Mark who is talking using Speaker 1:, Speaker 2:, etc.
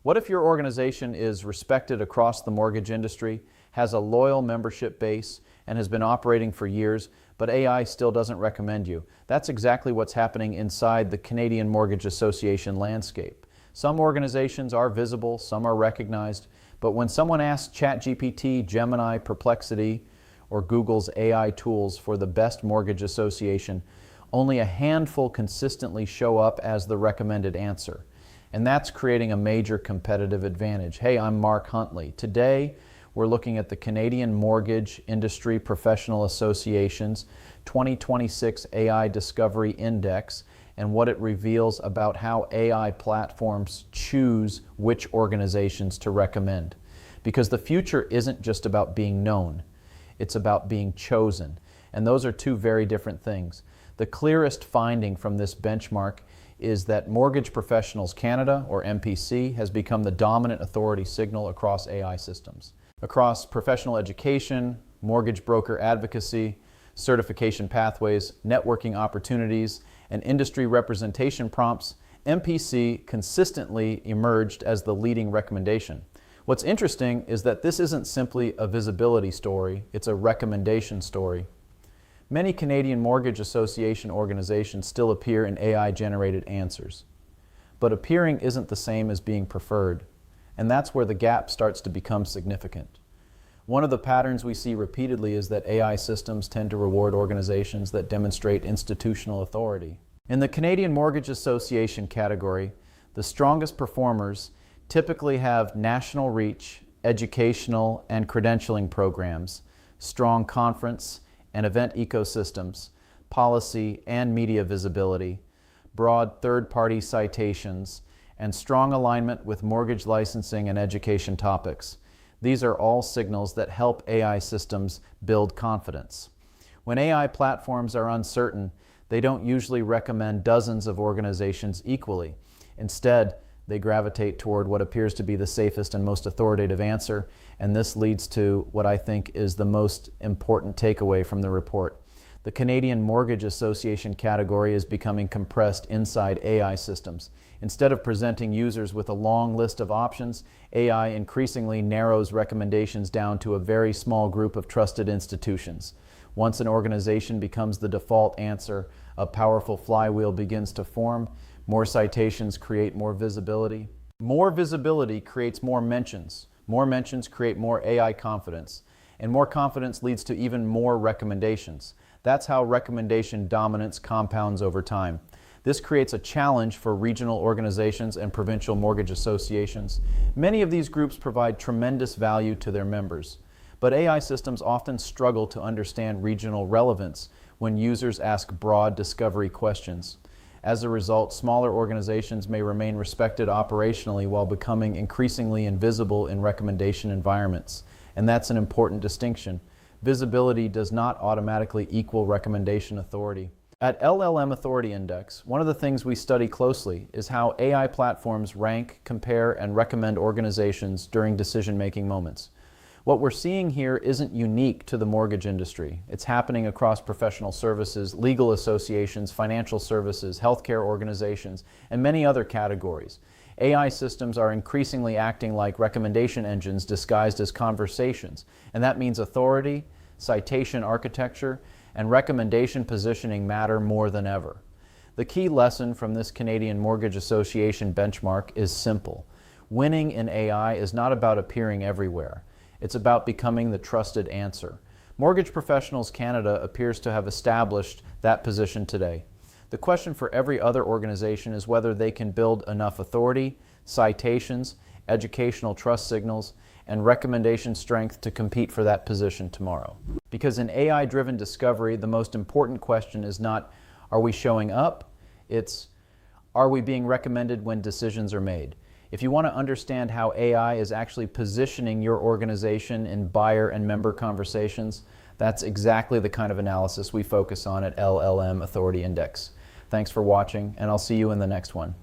Speaker 1: What if your organization is respected across the mortgage industry, has a loyal membership base, and has been operating for years, but AI still doesn't recommend you? That's exactly what's happening inside the Canadian Mortgage Association landscape. Some organizations are visible, some are recognized, but when someone asks ChatGPT, Gemini, Perplexity, or Google's AI tools for the best mortgage association, only a handful consistently show up as the recommended answer. And that's creating a major competitive advantage. Hey, I'm Mark Huntley. Today, we're looking at the Canadian Mortgage Industry Professional Association's 2026 AI Discovery Index and what it reveals about how AI platforms choose which organizations to recommend. Because the future isn't just about being known, it's about being chosen. And those are two very different things. The clearest finding from this benchmark is that Mortgage Professionals Canada, or MPC, has become the dominant authority signal across AI systems. Across professional education, mortgage broker advocacy, certification pathways, networking opportunities, and industry representation prompts, MPC consistently emerged as the leading recommendation. What's interesting is that this isn't simply a visibility story, it's a recommendation story. Many Canadian Mortgage Association organizations still appear in AI-generated answers. But appearing isn't the same as being preferred, and that's where the gap starts to become significant. One of the patterns we see repeatedly is that AI systems tend to reward organizations that demonstrate institutional authority. In the Canadian Mortgage Association category, the strongest performers typically have national reach, educational and credentialing programs, strong conference and event ecosystems, policy and media visibility, broad third-party citations, and strong alignment with mortgage licensing and education topics. These are all signals that help AI systems build confidence. When AI platforms are uncertain, they don't usually recommend dozens of organizations equally. Instead, they gravitate toward what appears to be the safest and most authoritative answer, and this leads to what I think is the most important takeaway from the report. The Canadian Mortgage Association category is becoming compressed inside AI systems. Instead of presenting users with a long list of options, AI increasingly narrows recommendations down to a very small group of trusted institutions. Once an organization becomes the default answer, a powerful flywheel begins to form. More citations create more visibility. More visibility creates more mentions. More mentions create more AI confidence. And more confidence leads to even more recommendations. That's how recommendation dominance compounds over time. This creates a challenge for regional organizations and provincial mortgage associations. Many of these groups provide tremendous value to their members. But AI systems often struggle to understand regional relevance when users ask broad discovery questions. As a result, smaller organizations may remain respected operationally while becoming increasingly invisible in recommendation environments. And that's an important distinction. Visibility does not automatically equal recommendation authority. At LLM Authority Index, one of the things we study closely is how AI platforms rank, compare, and recommend organizations during decision-making moments. What we're seeing here isn't unique to the mortgage industry. It's happening across professional services, legal associations, financial services, healthcare organizations, and many other categories. AI systems are increasingly acting like recommendation engines disguised as conversations, and that means authority, citation architecture, and recommendation positioning matter more than ever. The key lesson from this Canadian Mortgage Association benchmark is simple. Winning in AI is not about appearing everywhere. It's about becoming the trusted answer. Mortgage Professionals Canada appears to have established that position today. The question for every other organization is whether they can build enough authority, citations, educational trust signals, and recommendation strength to compete for that position tomorrow. Because in AI-driven discovery, the most important question is not, are we showing up? It's, are we being recommended when decisions are made? If you want to understand how AI is actually positioning your organization in buyer and member conversations, that's exactly the kind of analysis we focus on at LLM Authority Index. Thanks for watching, and I'll see you in the next one.